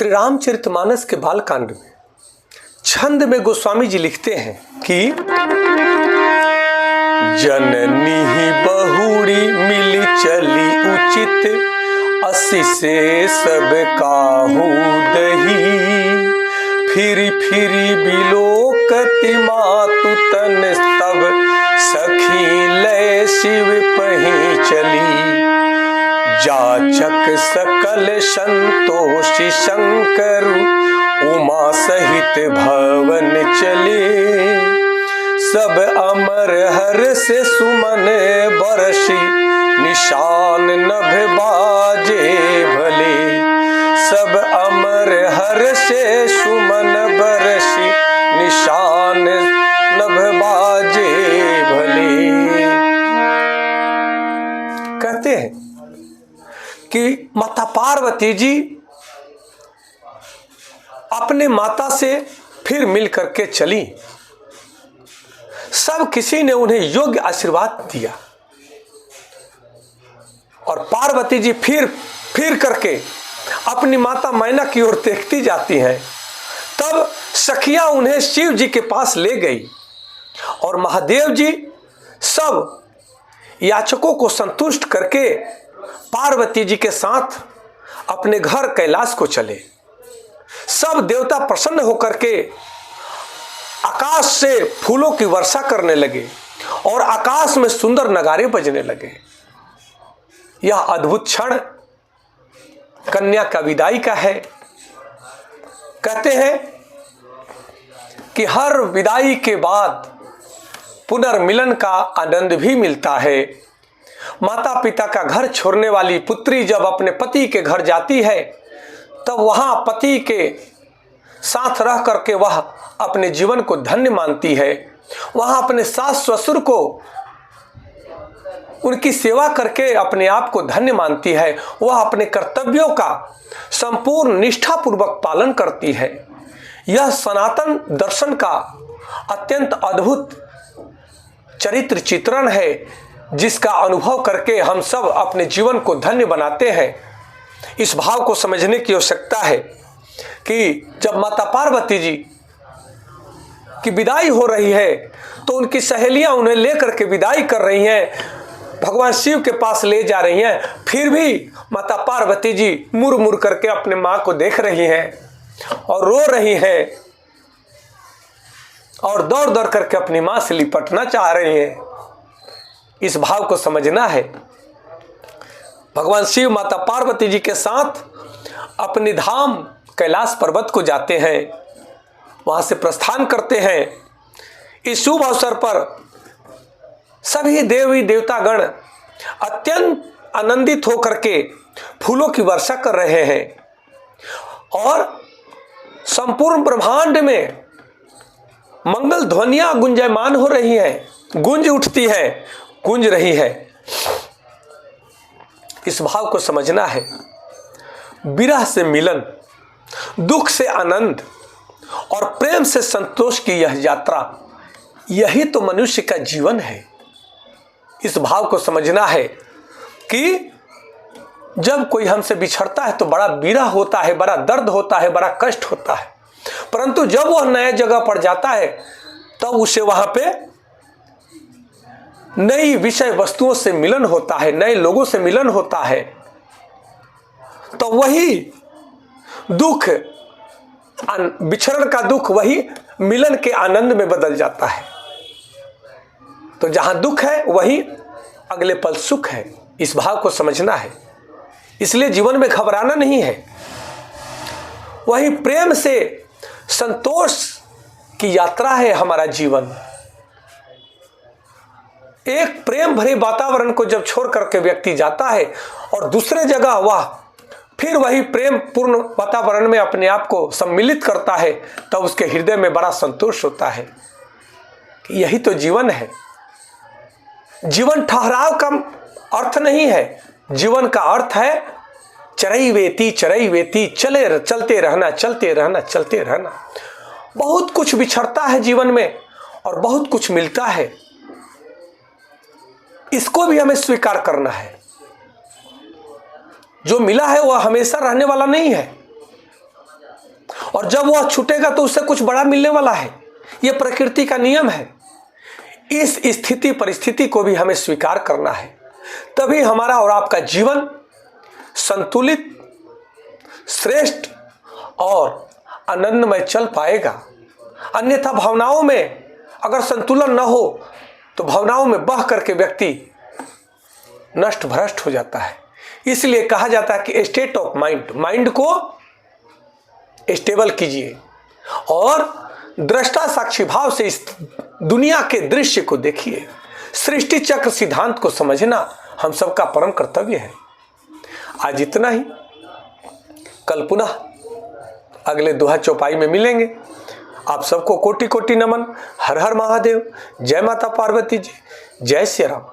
श्री रामचरितमानस के बालकांड में छंद में गोस्वामी जी लिखते हैं कि जननी ही बहुड़ी मिली चली उचित असी से सब काहू दही फिरी फिरी बिलोकति मातु तन तब सखी लय शिव पही चली जाचक सकल संतोषी शंकर उमा सहित भवन चले सब अमर हर से सुमन बरसी निशान नभ बाजे भले सब अमर हर से सुमन बरसी निशान नभ बाजे भले। कहते हैं कि माता पार्वती जी अपने माता से फिर मिल करके चली। सब किसी ने उन्हें योग्य आशीर्वाद दिया और पार्वती जी फिर करके अपनी माता मैना की ओर देखती जाती हैं। तब सखियां उन्हें शिव जी के पास ले गई और महादेव जी सब याचकों को संतुष्ट करके पार्वती जी के साथ अपने घर कैलाश को चले। सब देवता प्रसन्न होकर के आकाश से फूलों की वर्षा करने लगे और आकाश में सुंदर नगारे बजने लगे। यह अद्भुत क्षण कन्या का विदाई का है। कहते हैं कि हर विदाई के बाद पुनर्मिलन का आनंद भी मिलता है। माता पिता का घर छोड़ने वाली पुत्री जब अपने पति के घर जाती है तब वहां पति के साथ रह करके वह अपने जीवन को धन्य मानती है। वहां अपने सास ससुर को उनकी सेवा करके अपने आप को धन्य मानती है। वह अपने कर्तव्यों का संपूर्ण निष्ठापूर्वक पालन करती है। यह सनातन दर्शन का अत्यंत अद्भुत चरित्र चित्रण है जिसका अनुभव करके हम सब अपने जीवन को धन्य बनाते हैं। इस भाव को समझने की आवश्यकता है कि जब माता पार्वती जी की विदाई हो रही है तो उनकी सहेलियां उन्हें लेकर के विदाई कर रही हैं, भगवान शिव के पास ले जा रही हैं। फिर भी माता पार्वती जी मुड़ मुड़ करके अपने मां को देख रही हैं और रो रही हैं और दौड़ दौड़ करके अपनी मां से लिपटना चाह रही हैं। इस भाव को समझना है। भगवान शिव माता पार्वती जी के साथ अपने धाम कैलाश पर्वत को जाते हैं, वहां से प्रस्थान करते हैं। इस शुभ अवसर पर सभी देवी देवतागण अत्यंत आनंदित होकर के फूलों की वर्षा कर रहे हैं और संपूर्ण ब्रह्मांड में मंगल ध्वनियां गुंजायमान हो रही हैं, गूंज उठती है, गूंज रही है। इस भाव को समझना है। विरह से मिलन, दुख से आनंद और प्रेम से संतोष की यह यात्रा, यही तो मनुष्य का जीवन है। इस भाव को समझना है कि जब कोई हमसे बिछड़ता है तो बड़ा विरह होता है, बड़ा दर्द होता है, बड़ा कष्ट होता है, परंतु जब वह नए जगह पर जाता है तब उसे वहां पे नई विषय वस्तुओं से मिलन होता है, नए लोगों से मिलन होता है, तो वही दुख, बिछड़न का दुख वही मिलन के आनंद में बदल जाता है। तो जहां दुख है वही अगले पल सुख है। इस भाव को समझना है। इसलिए जीवन में घबराना नहीं है। वही प्रेम से संतोष की यात्रा है हमारा जीवन। एक प्रेम भरे वातावरण को जब छोड़ करके व्यक्ति जाता है और दूसरे जगह वह फिर वही प्रेम पूर्ण वातावरण में अपने आप को सम्मिलित करता है, तब उसके हृदय में बड़ा संतोष होता है कि यही तो जीवन है। जीवन ठहराव का अर्थ नहीं है। जीवन का अर्थ है चरई वेती चलते रहना, चलते रहना, चलते रहना। बहुत कुछ बिछड़ता है जीवन में और बहुत कुछ मिलता है। इसको भी हमें स्वीकार करना है। जो मिला है वह हमेशा रहने वाला नहीं है। और जब वह छूटेगा तो उससे कुछ बड़ा मिलने वाला है। यह प्रकृति का नियम है। इस स्थिति परिस्थिति को भी हमें स्वीकार करना है, तभी हमारा और आपका जीवन संतुलित, श्रेष्ठ और आनंदमय चल पाएगा। अन्यथा भावनाओं में अगर संतुलन न हो तो भावनाओं में बह करके व्यक्ति नष्ट भ्रष्ट हो जाता है। इसलिए कहा जाता है कि स्टेट ऑफ माइंड को स्टेबल कीजिए और दृष्टा साक्षी भाव से इस दुनिया के दृश्य को देखिए। सृष्टि चक्र सिद्धांत को समझना हम सबका परम कर्तव्य है। आज इतना ही, कल पुनः अगले दोहा चौपाई में मिलेंगे। आप सबको कोटि कोटि नमन। हर हर महादेव। जय माता पार्वती जी। जय श्री राम।